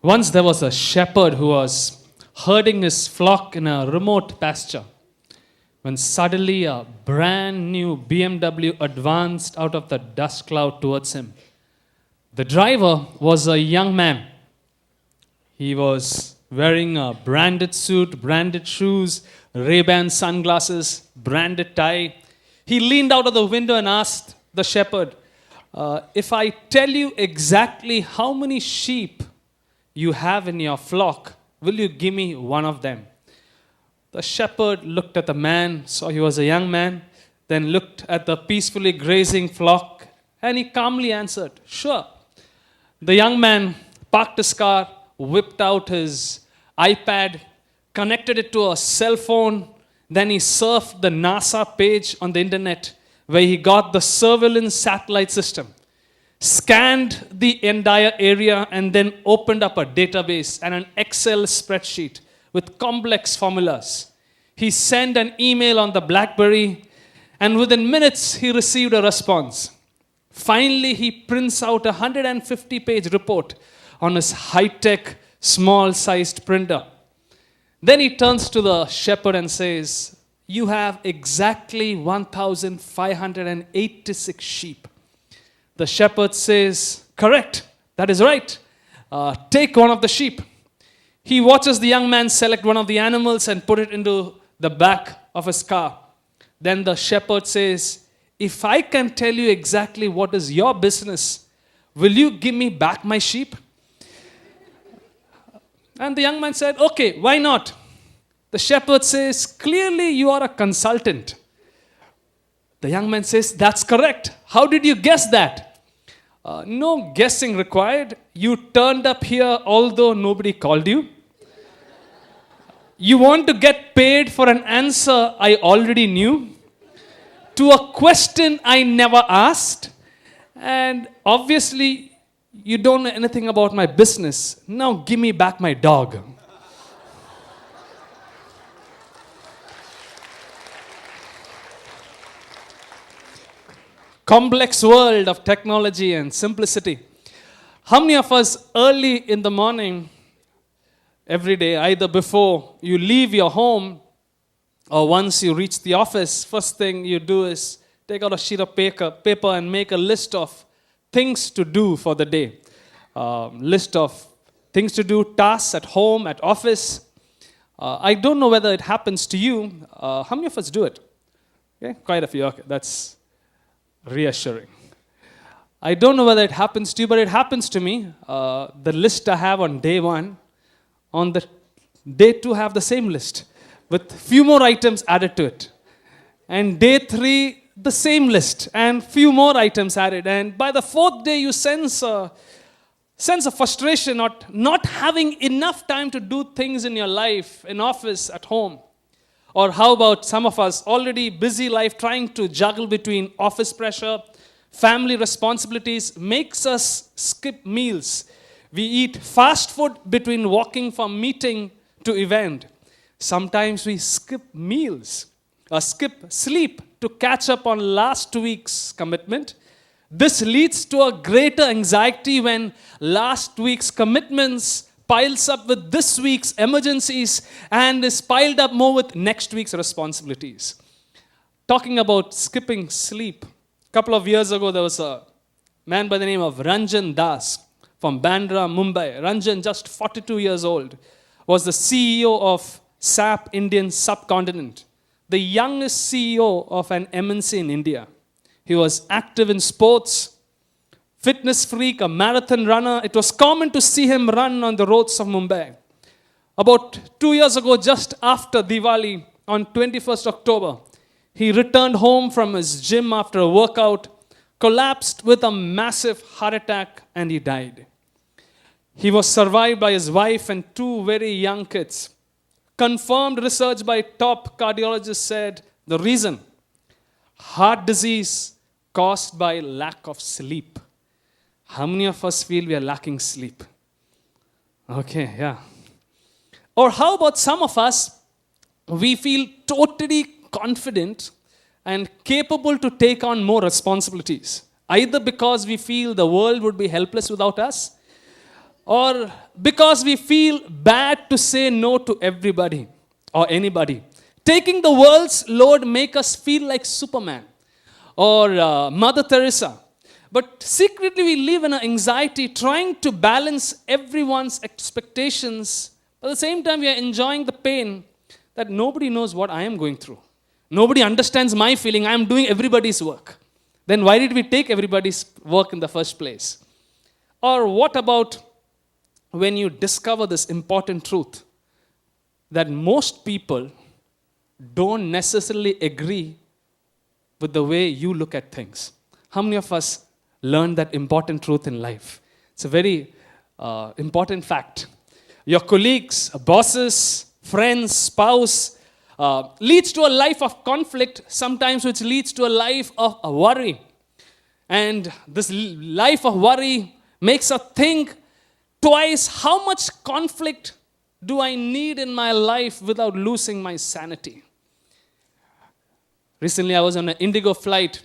Once there was a shepherd who was herding his flock in a remote pasture when suddenly a brand new BMW advanced out of the dust cloud towards him. The driver was a young man. He was wearing a branded suit, branded shoes, Ray-Ban sunglasses, branded tie. He leaned out of the window and asked the shepherd, if I tell you exactly how many sheep you have in your flock, will you give me one of them? The shepherd looked at the man, saw he was a young man, then looked at the peacefully grazing flock, and he calmly answered, sure. The young man parked his car, whipped out his iPad, connected it to a cell phone, then he surfed the NASA page on the internet where he got the surveillance satellite system, scanned the entire area, and then opened up a database and an Excel spreadsheet with complex formulas. He sent an email on the BlackBerry, and within minutes he received a response. Finally, he prints out a 150-page report on his high-tech, small-sized printer. Then he turns to the shepherd and says, you have exactly 1,586 sheep. The shepherd says, correct, that is right. Take one of the sheep. He watches the young man select one of the animals and put it into the back of his car. Then the shepherd says, if I can tell you exactly what is your business, will you give me back my sheep? And the young man said, okay, why not? The shepherd says, clearly you are a consultant. The young man says, that's correct. How did you guess that? No guessing required. You turned up here although nobody called you. You want to get paid for an answer I already knew, to a question I never asked, and obviously you don't know anything about my business. Now give me back my dog. Complex world of technology and simplicity. How many of us early in the morning, every day, either before you leave your home or once you reach the office, first thing you do is take out a sheet of paper and make a list of things to do for the day. List of things to do, tasks at home, at office. I don't know whether it happens to you. How many of us do it? Okay, quite a few. Okay, that's reassuring. I don't know whether it happens to you, but it happens to me. The list I have on day one, on the day two, have the same list with few more items added to it. And day three, the same list and few more items added. And by the fourth day, you sense a frustration at not having enough time to do things in your life, in office, at home. Or how about some of us, already busy life, trying to juggle between office pressure, family responsibilities, makes us skip meals. We eat fast food between walking from meeting to event. Sometimes we skip meals or skip sleep to catch up on last week's commitment. This leads to a greater anxiety when last week's commitments piles up with this week's emergencies and is piled up more with next week's responsibilities. Talking about skipping sleep, a couple of years ago there was a man by the name of Ranjan Das from Bandra, Mumbai. Ranjan, just 42 years old, was the CEO of SAP Indian subcontinent, the youngest CEO of an MNC in India. He was active in sports, fitness freak, a marathon runner. It was common to see him run on the roads of Mumbai. About 2 years ago, just after Diwali, on 21st October, he returned home from his gym after a workout, collapsed with a massive heart attack, and he died. He was survived by his wife and two very young kids. Confirmed research by top cardiologists said the reason: heart disease caused by lack of sleep. How many of us feel we are lacking sleep? Okay, yeah. Or how about some of us, we feel totally confident and capable to take on more responsibilities, either because we feel the world would be helpless without us, or because we feel bad to say no to everybody or anybody. Taking the world's load make us feel like Superman or Mother Teresa. But secretly we live in an anxiety trying to balance everyone's expectations. At the same time, we are enjoying the pain that nobody knows what I am going through. Nobody understands my feeling. I am doing everybody's work. Then why did we take everybody's work in the first place? Or what about when you discover this important truth that most people don't necessarily agree with the way you look at things? How many of us learned that important truth in life? It's a very important fact. Your colleagues, bosses, friends, spouse leads to a life of conflict, sometimes which leads to a life of worry. And this life of worry makes us think twice, how much conflict do I need in my life without losing my sanity? Recently, I was on an Indigo flight,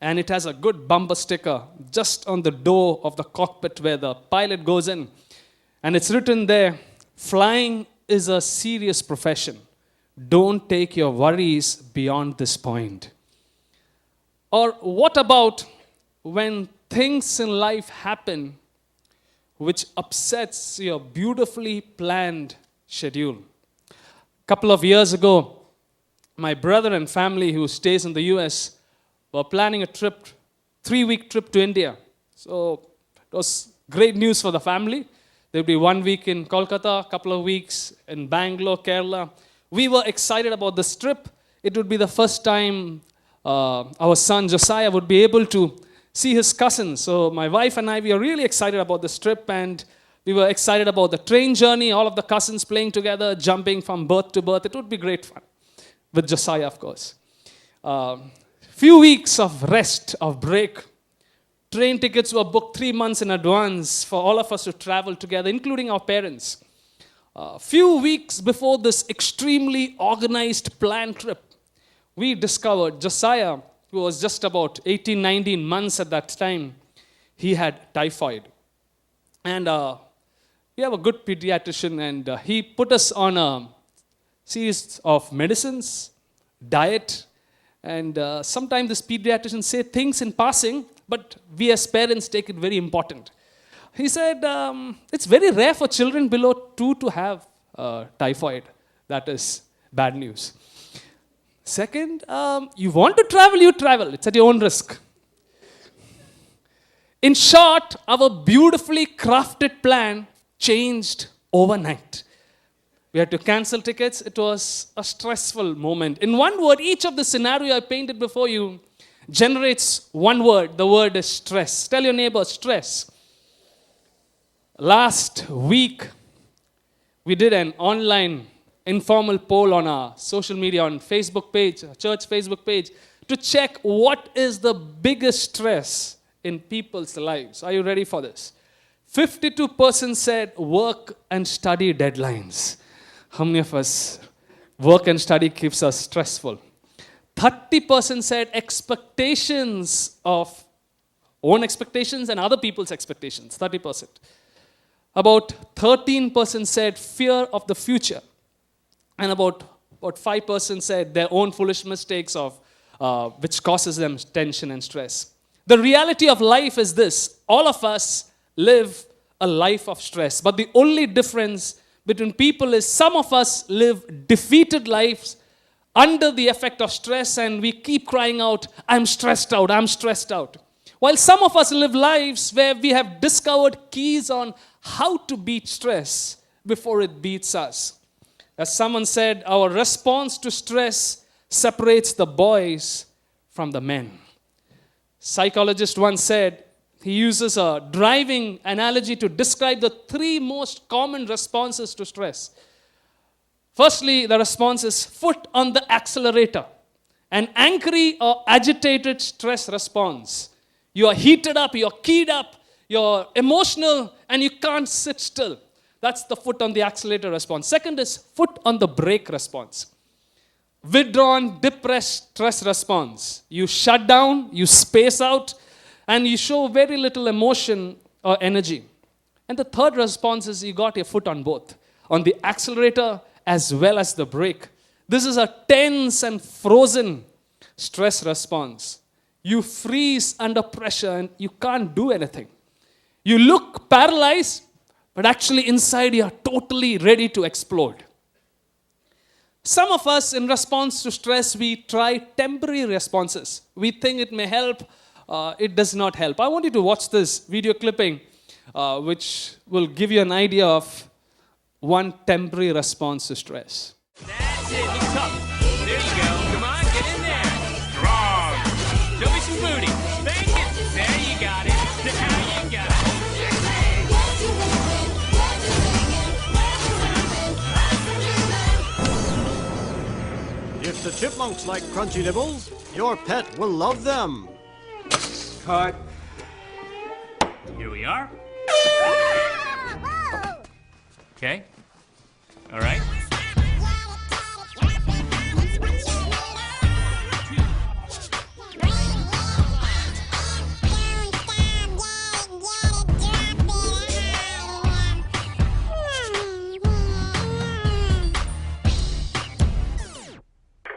and it has a good bumper sticker just on the door of the cockpit where the pilot goes in. And it's written there, flying is a serious profession. Don't take your worries beyond this point. Or what about when things in life happen which upsets your beautifully planned schedule? A couple of years ago, my brother and family who stays in the US were planning a trip, 3-week trip to India. So it was great news for the family. There would be 1 week in Kolkata, a couple of weeks in Bangalore, Kerala. We were excited about this trip. It would be the first time our son Josiah would be able to see his cousins. So my wife and I, we are really excited about this trip, and we were excited about the train journey, all of the cousins playing together, jumping from berth to berth. It would be great fun, with Josiah, of course. Few weeks of rest, of break. Train tickets were booked 3 months in advance for all of us to travel together, including our parents. Few weeks before this extremely organized planned trip, we discovered Josiah, who was just about 18, 19 months at that time, he had typhoid. And we have a good pediatrician, and he put us on a series of medicines, diet, and sometimes this pediatrician say things in passing, but we as parents take it very important. He said, it's very rare for children below 2 to have typhoid. That is bad news. Second, you want to travel, you travel. It's at your own risk. In short, our beautifully crafted plan changed overnight. We had to cancel tickets. It was a stressful moment. In one word, each of the scenario I painted before you generates one word. The word is stress. Tell your neighbor, stress. Last week, we did an online informal poll on our social media, on Facebook page, church Facebook page, to check what is the biggest stress in people's lives. Are you ready for this? 52% said work and study deadlines. How many of us, work and study keeps us stressful? 30% said expectations of own expectations and other people's expectations, 30%. About 13% said fear of the future. And about 5% said their own foolish mistakes of which causes them tension and stress. The reality of life is this. All of us live a life of stress. But the only difference between people is some of us live defeated lives under the effect of stress, and we keep crying out, I'm stressed out, I'm stressed out. While some of us live lives where we have discovered keys on how to beat stress before it beats us. As someone said, our response to stress separates the boys from the men. Psychologist once said, he uses a driving analogy to describe the 3 most common responses to stress. Firstly, the response is foot on the accelerator. An angry or agitated stress response. You are heated up, you're keyed up, you're emotional, and you can't sit still. That's the foot on the accelerator response. Second is foot on the brake response. Withdrawn, depressed stress response. You shut down, you space out, and you show very little emotion or energy. And the third response is you got your foot on both, on the accelerator as well as the brake. This is a tense and frozen stress response. You freeze under pressure and you can't do anything. You look paralyzed, but actually inside you are totally ready to explode. Some of us, in response to stress, we try temporary responses. We think it may help. It does not help. I want you to watch this video clipping, which will give you an idea of one temporary response to stress. That's it. Look tough. There you go. Come on, get in there. Strong. Show me some booty. Thank it. There you got it. Now you got it. If the chipmunks like crunchy nibbles, your pet will love them. Cut. Here we are. Okay. All right.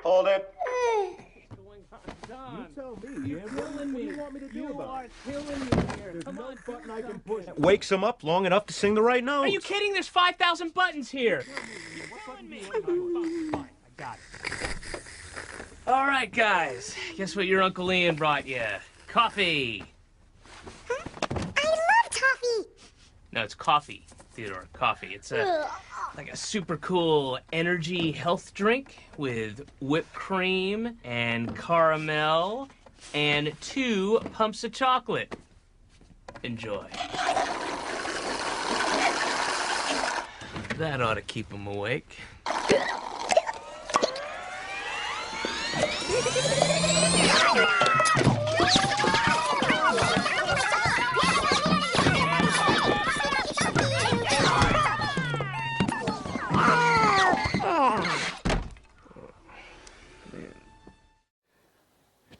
Hold it. Wakes him up long enough to sing the right notes. Are you kidding? There's 5,000 buttons here. Fine, I got it. All right, guys. Guess what your Uncle Ian brought you? Coffee. I love toffee. No, it's coffee, Theodore. Coffee. It's like a super cool energy health drink with whipped cream and caramel and 2 pumps of chocolate. Enjoy. That ought to keep him awake.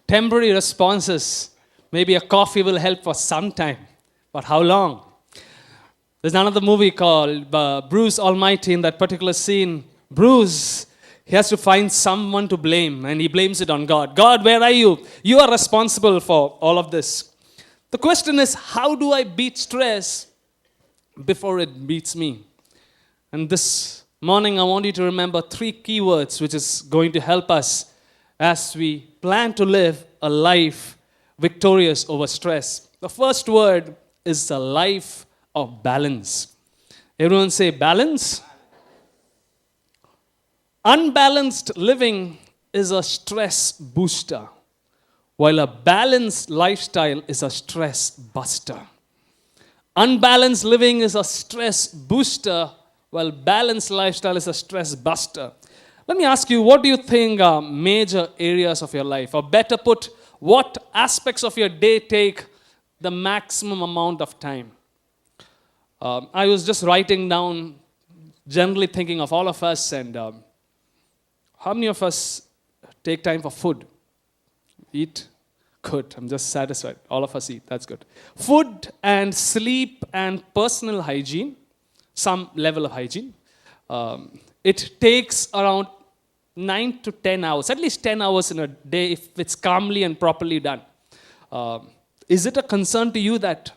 Temporary responses. Maybe a coffee will help for some time, but how long? There's another movie called Bruce Almighty. In that particular scene, Bruce, he has to find someone to blame, and he blames it on God. God, where are you? You are responsible for all of this. The question is, how do I beat stress before it beats me? And this morning, I want you to remember 3 keywords which is going to help us as we plan to live a life victorious over stress. The first word is a life of balance. Everyone say balance. Unbalanced living is a stress booster, while a balanced lifestyle is a stress buster. Unbalanced living is a stress booster, while balanced lifestyle is a stress buster. Let me ask you, what do you think are major areas of your life? Or better put, what aspects of your day take the maximum amount of time? I was just writing down, generally thinking of all of us, and how many of us take time for food? Eat? Good. I'm just satisfied. All of us eat. That's good. Food and sleep and personal hygiene, some level of hygiene. It takes around 9 to 10 hours, at least 10 hours in a day if it's calmly and properly done. Is it a concern to you that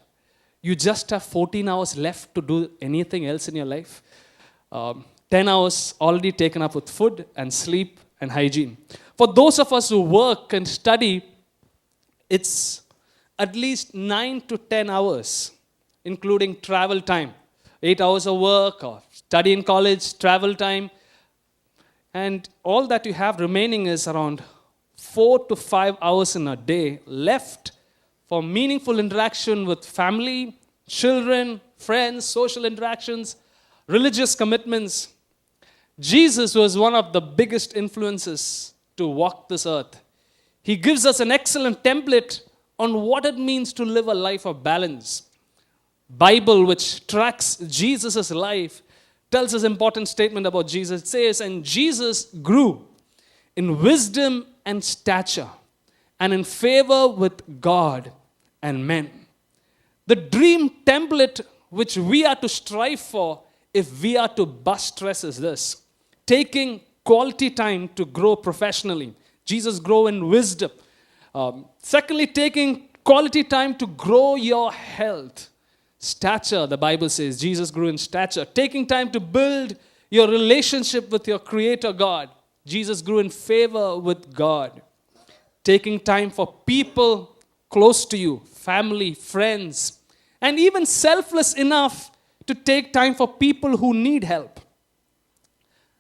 you just have 14 hours left to do anything else in your life? 10 hours already taken up with food and sleep and hygiene. For those of us who work and study, it's at least 9 to 10 hours, including travel time. 8 hours of work or study in college, travel time. And all that you have remaining is around 4 to 5 hours in a day left for meaningful interaction with family, children, friends, social interactions, religious commitments. Jesus was one of the biggest influences to walk this earth. He gives us an excellent template on what it means to live a life of balance. Bible, which tracks Jesus' life, tells us an important statement about Jesus. It says, and Jesus grew in wisdom and stature and in favor with God and men. The dream template which we are to strive for if we are to bust stress is this: taking quality time to grow professionally. Jesus grow in wisdom. Secondly, taking quality time to grow your health. Stature, the Bible says, Jesus grew in stature. Taking time to build your relationship with your Creator God. Jesus grew in favor with God. Taking time for people close to you, family, friends, and even selfless enough to take time for people who need help.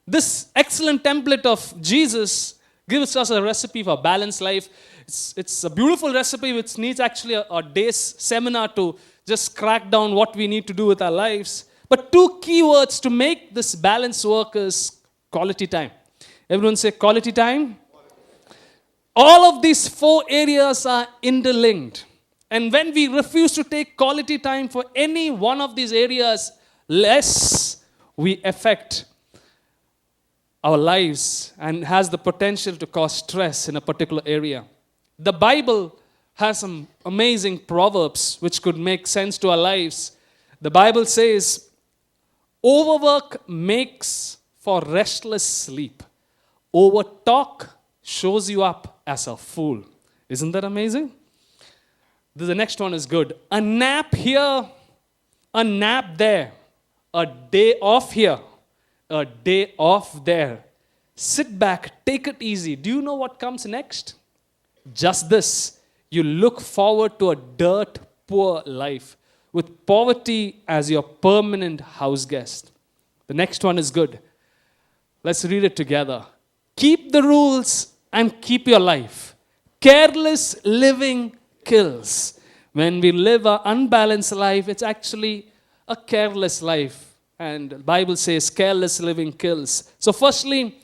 This excellent template of Jesus gives us a recipe for a balanced life. It's a beautiful recipe which needs actually a day's seminar to just crack down what we need to do with our lives. But two key words to make this balance work is quality time. Everyone say quality time. All of these four areas are interlinked. And when we refuse to take quality time for any one of these areas, less we affect our lives and has the potential to cause stress in a particular area. The Bible has some amazing proverbs which could make sense to our lives. The Bible says, overwork makes for restless sleep. Overtalk shows you up as a fool. Isn't that amazing? The next one is good. A nap here, a nap there. A day off here, a day off there. Sit back, take it easy. Do you know what comes next? Just this. You look forward to a dirt poor life with poverty as your permanent house guest. The next one is good. Let's read it together. Keep the rules and keep your life. Careless living kills. When we live an unbalanced life, it's actually a careless life. And the Bible says careless living kills. So firstly,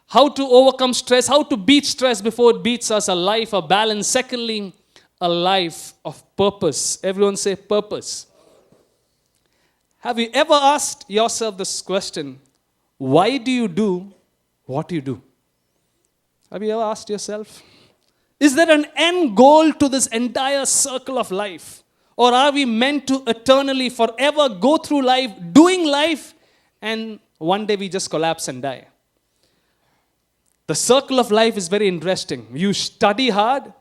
how to overcome stress, how to beat stress before it beats us, a life of balance. Secondly, a life of purpose. Everyone say purpose. Have you ever asked yourself this question? Why do you do what you do? Have you ever asked yourself? Is there an end goal to this entire circle of life? Or are we meant to eternally, forever go through life, doing life, and one day we just collapse and die? The circle of life is very interesting. You study hard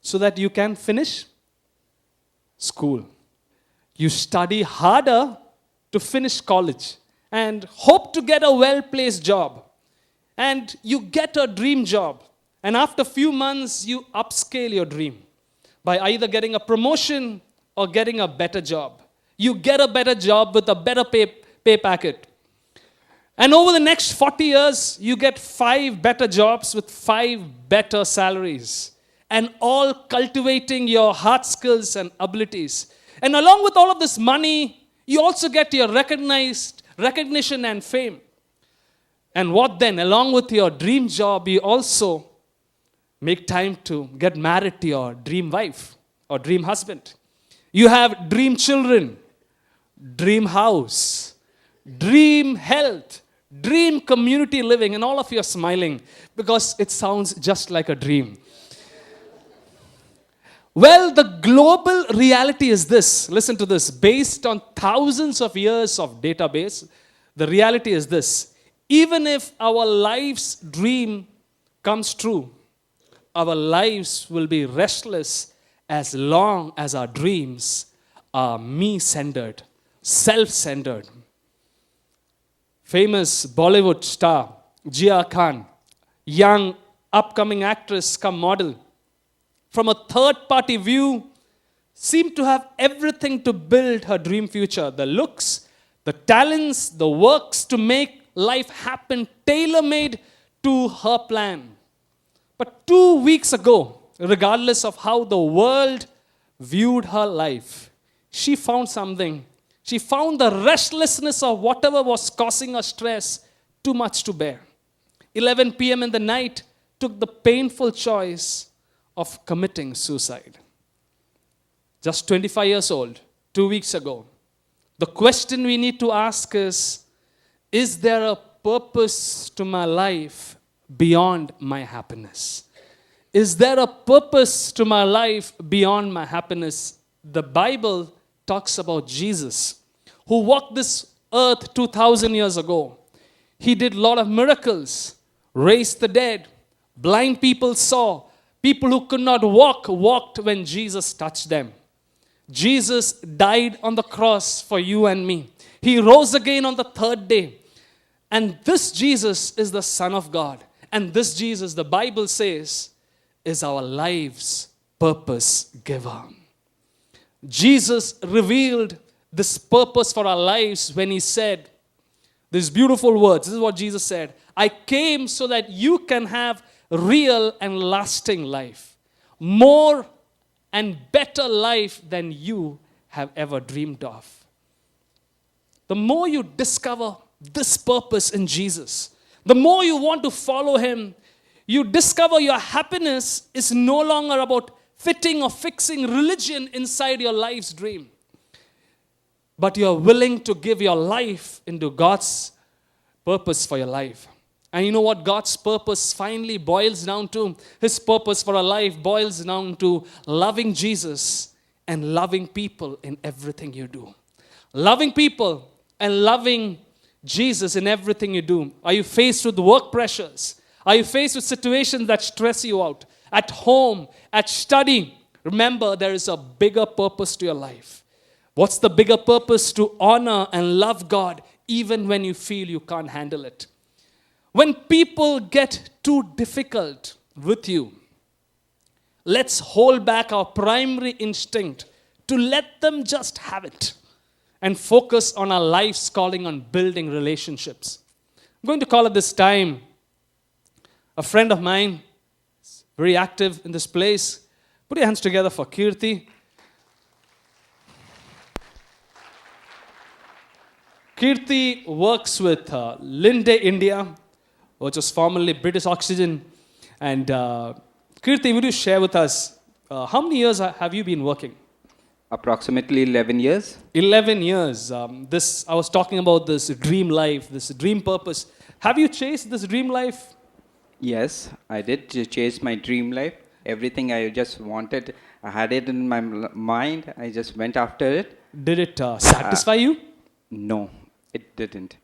so that you can finish school. You study harder to finish college and hope to get a well-placed job. And you get a dream job. And after a few months, you upscale your dream by either getting a promotion or getting a better job. You get a better job with a better pay packet. And over the next 40 years, you get 5 better jobs with 5 better salaries. And all cultivating your hard skills and abilities. And along with all of this money, you also get your recognition and fame. And what then? Along with your dream job, you also make time to get married to your dream wife or dream husband. You have dream children, dream house, dream health, dream community living, and all of you are smiling because it sounds just like a dream. Well, the global reality is this. Listen to this. Based on thousands of years of database, the reality is this. Even if our life's dream comes true, our lives will be restless as long as our dreams are me-centered, self-centered. Famous Bollywood star, Jia Khan, young upcoming actress come model, from a third-party view, seemed to have everything to build her dream future. The looks, the talents, the works to make life happen, tailor-made to her plan. But 2 weeks ago, regardless of how the world viewed her life, she found something. She found the restlessness of whatever was causing her stress too much to bear. 11 p.m. in the night, took the painful choice of committing suicide. Just 25 years old, 2 weeks ago. The question we need to ask is there a purpose to my life beyond my happiness? Is there a purpose to my life beyond my happiness? The Bible talks about Jesus, who walked this earth 2,000 years ago. He did a lot of miracles, raised the dead, blind people saw, people who could not walk walked when Jesus touched them. Jesus died on the cross for you and me. He rose again on the third day. And this Jesus is the Son of God. And this Jesus, the Bible says, is our life's purpose giver. Jesus revealed this purpose for our lives when he said these beautiful words. This is what Jesus said. I came so that you can have real and lasting life. More and better life than you have ever dreamed of. The more you discover this purpose in Jesus, the more you want to follow him, you discover your happiness is no longer about fitting or fixing religion inside your life's dream. But you're willing to give your life into God's purpose for your life. And you know what God's purpose finally boils down to? His purpose for our life boils down to loving Jesus and loving people in everything you do. Loving people and loving Jesus in everything you do. Are you faced with work pressures? Are you faced with situations that stress you out? At home, at study, remember there is a bigger purpose to your life. What's the bigger purpose? To honor and love God even when you feel you can't handle it. When people get too difficult with you, let's hold back our primary instinct to let them just have it and focus on our life's calling on building relationships. I'm going to call at this time a friend of mine, very active in this place. Put your hands together for Kirti. Kirti works with Linde India, which was formerly British Oxygen. And Kirti, would you share with us, how many years have you been working? Approximately 11 years. 11 years. I was talking about this dream life, this dream purpose. Have you chased this dream life? Yes, I did chase my dream life. Everything I just wanted, I had it in my mind. I just went after it. Did it satisfy you? No, it didn't.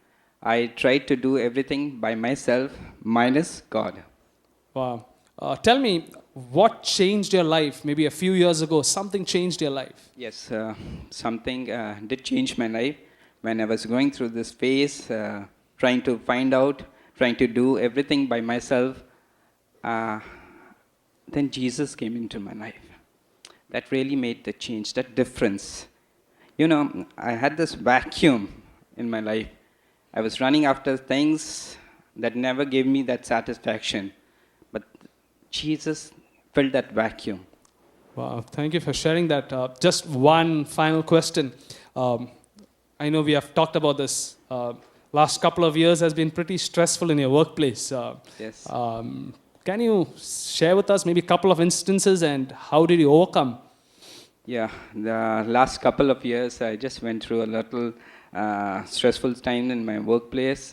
I tried to do everything by myself, minus God. Wow. Tell me, what changed your life? Maybe a few years ago, something changed your life. Yes, something did change my life when I was going through this phase, trying to find out, trying to do everything by myself. Then Jesus came into my life. That really made the change, that difference. You know, I had this vacuum in my life. I was running after things that never gave me that satisfaction. But Jesus filled that vacuum. Wow, thank you for sharing that. Just one final question. I know we have talked about this. Last couple of years has been pretty stressful in your workplace. Yes. Can you share with us maybe a couple of instances and how did you overcome? Yeah, the last couple of years I just went through a little stressful time in my workplace.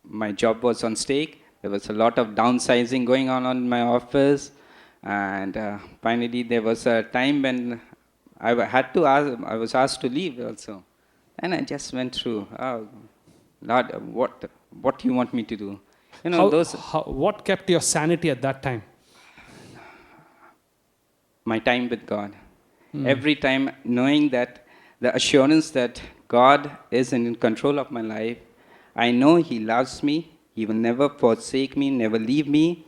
My job was on stake. There was a lot of downsizing going on in my office. And finally there was a time when I was asked to leave also. And I just went through, oh, Lord, what do you want me to do? You know, what kept your sanity at that time? My time with God. Every time knowing that, the assurance that God is in control of my life. I know He loves me. He will never forsake me, never leave me.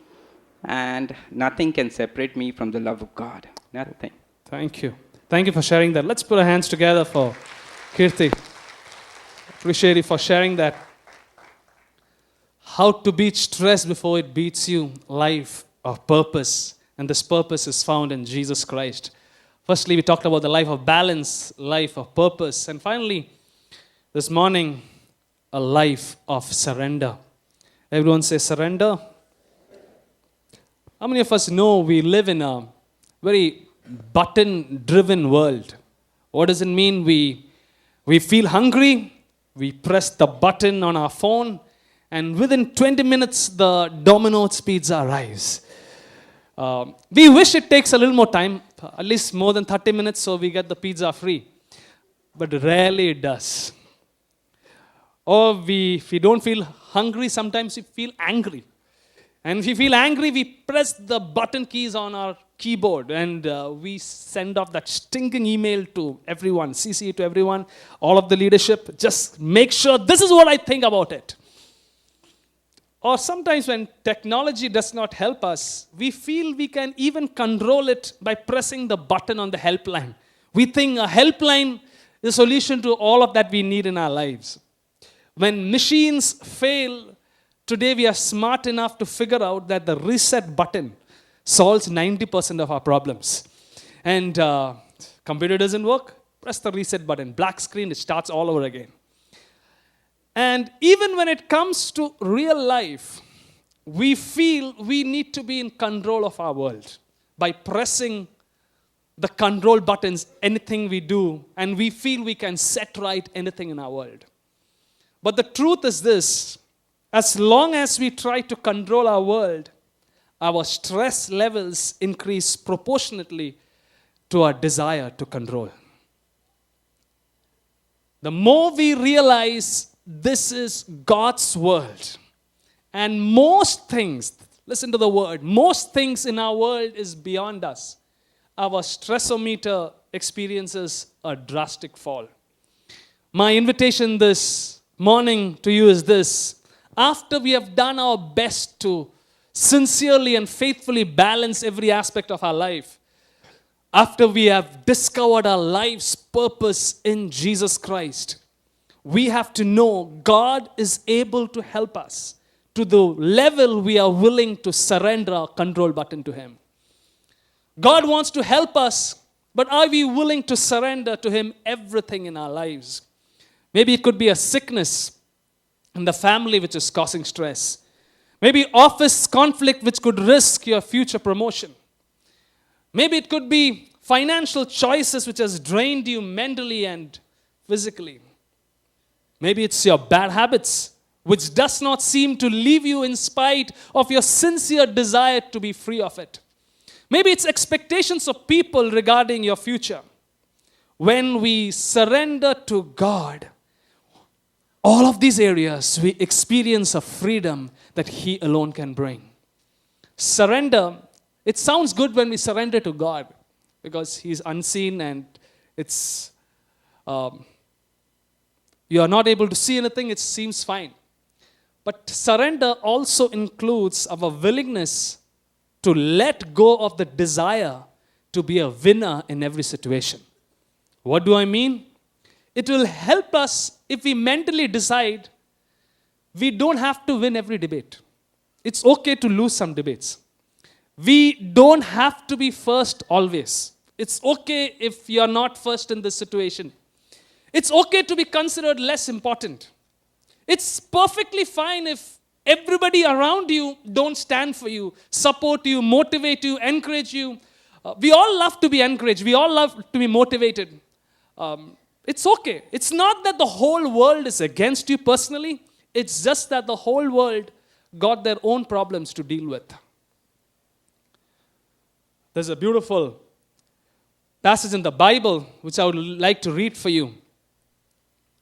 And nothing can separate me from the love of God. Nothing. Thank you. Thank you for sharing that. Let's put our hands together for Kirti. Appreciate you for sharing that. How to beat stress before it beats you. Life of purpose. And this purpose is found in Jesus Christ. Firstly, we talked about the life of balance, life of purpose. And finally, this morning, a life of surrender. Everyone say surrender. How many of us know we live in a very button-driven world? What does it mean? We feel hungry, we press the button on our phone, and within 20 minutes, the Domino's pizza arrives. We wish it takes a little more time, at least more than 30 minutes, so we get the pizza free. but rarely it does. Or if we don't feel hungry, sometimes we feel angry. And if we feel angry, we press the button keys on our keyboard and we send off that stinking email to everyone, CC to everyone, all of the leadership. Just make sure this is what I think about it. Or sometimes when technology does not help us, we feel we can even control it by pressing the button on the helpline. We think a helpline is a solution to all of that we need in our lives. When machines fail, today we are smart enough to figure out that the reset button solves 90% of our problems. And computer doesn't work, press the reset button. Black screen, it starts all over again. And even when it comes to real life, we feel we need to be in control of our world by pressing the control buttons, anything we do, and we feel we can set right anything in our world. But the truth is this, as long as we try to control our world, our stress levels increase proportionately to our desire to control. The more we realize this is God's world, and most things, listen to the word, most things in our world is beyond us, our stressometer experiences a drastic fall. My invitation this morning to you is this: after we have done our best to sincerely and faithfully balance every aspect of our life, after we have discovered our life's purpose in Jesus Christ, we have to know God is able to help us to the level we are willing to surrender our control button to Him. God wants to help us, but are we willing to surrender to Him everything in our lives? Maybe it could be a sickness in the family which is causing stress. Maybe office conflict which could risk your future promotion. Maybe it could be financial choices which has drained you mentally and physically. Maybe it's your bad habits which does not seem to leave you in spite of your sincere desire to be free of it. Maybe it's expectations of people regarding your future. When we surrender to God, all of these areas, we experience a freedom that He alone can bring. Surrender, it sounds good when we surrender to God because He's unseen and it's you are not able to see anything, it seems fine. But surrender also includes our willingness to let go of the desire to be a winner in every situation. What do I mean? It will help us if we mentally decide we don't have to win every debate. It's okay to lose some debates. We don't have to be first always. It's okay if you're not first in this situation. It's okay to be considered less important. It's perfectly fine if everybody around you don't stand for you, support you, motivate you, encourage you. We all love to be encouraged. We all love to be motivated. It's okay. It's not that the whole world is against you personally. It's just that the whole world got their own problems to deal with. There's a beautiful passage in the Bible which I would like to read for you.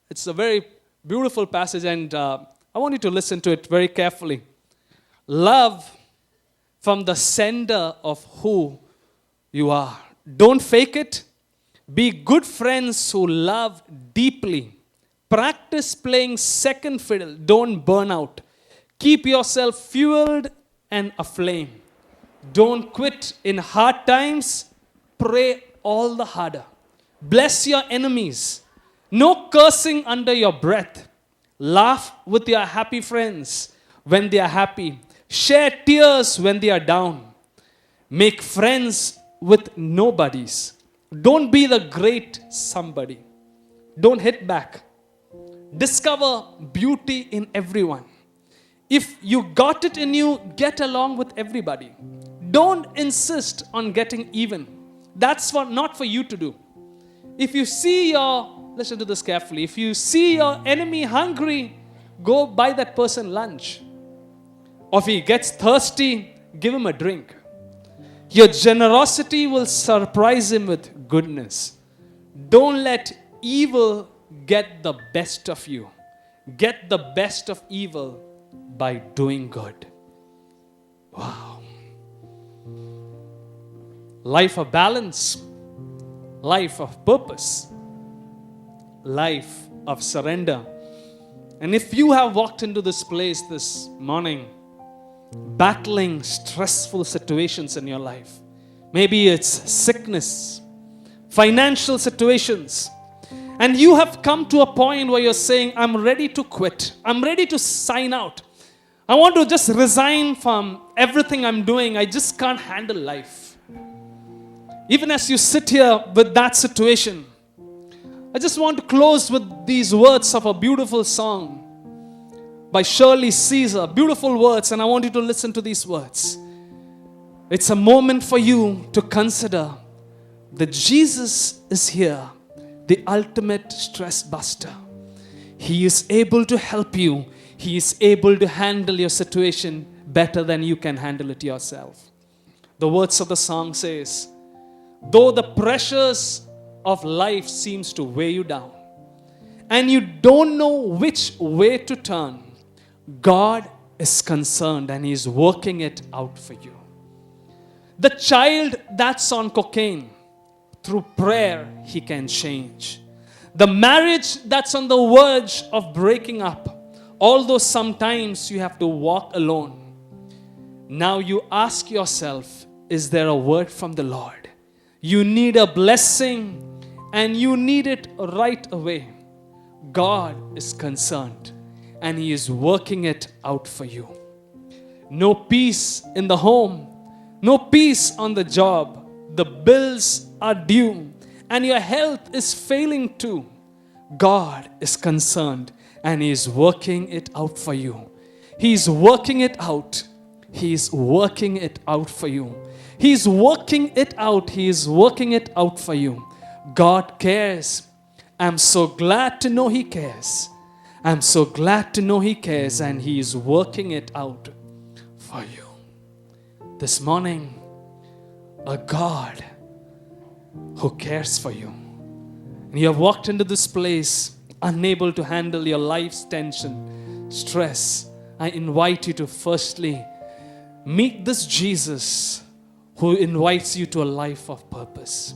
It's a very beautiful passage and I want you to listen to it very carefully. Love from the center of who you are. Don't fake it. Be good friends who love deeply. Practice playing second fiddle. Don't burn out. Keep yourself fueled and aflame. Don't quit in hard times. Pray all the harder. Bless your enemies. No cursing under your breath. Laugh with your happy friends when they are happy. Share tears when they are down. Make friends with nobodies. Don't be the great somebody. Don't hit back. Discover beauty in everyone. If you got it in you, get along with everybody. Don't insist on getting even. That's not for you to do. If you see listen to this carefully. If you see your enemy hungry, go buy that person lunch. Or if he gets thirsty, give him a drink. Your generosity will surprise him with goodness. Don't let evil get the best of you. Get the best of evil by doing good. Wow. Life of balance, life of purpose, life of surrender. And if you have walked into this place this morning, battling stressful situations in your life, maybe it's sickness, financial situations, and you have come to a point where you're saying, I'm ready to quit. I'm ready to sign out. I want to just resign from everything I'm doing. I just can't handle life. Even as you sit here with that situation, I just want to close with these words of a beautiful song by Shirley Caesar. Beautiful words, and I want you to listen to these words. It's a moment for you to consider that Jesus is here, the ultimate stress buster. He is able to help you. He is able to handle your situation better than you can handle it yourself. The words of the song says, though the pressures of life seems to weigh you down and you don't know which way to turn, God is concerned and He is working it out for you. The child that's on cocaine, through prayer, he can change. The marriage that's on the verge of breaking up, although sometimes you have to walk alone, now you ask yourself, is there a word from the Lord? You need a blessing and you need it right away. God is concerned and He is working it out for you. No peace in the home, no peace on the job, the bills are due, and your health is failing too. God is concerned and He is working it out for you. He is working it out. He is working it out for you. He is working it out. He is working it out for you. God cares. I'm so glad to know He cares. I'm so glad to know He cares, and He is working it out for you. This morning, a God who cares for you. And you have walked into this place unable to handle your life's tension, stress. I invite you to firstly meet this Jesus who invites you to a life of purpose.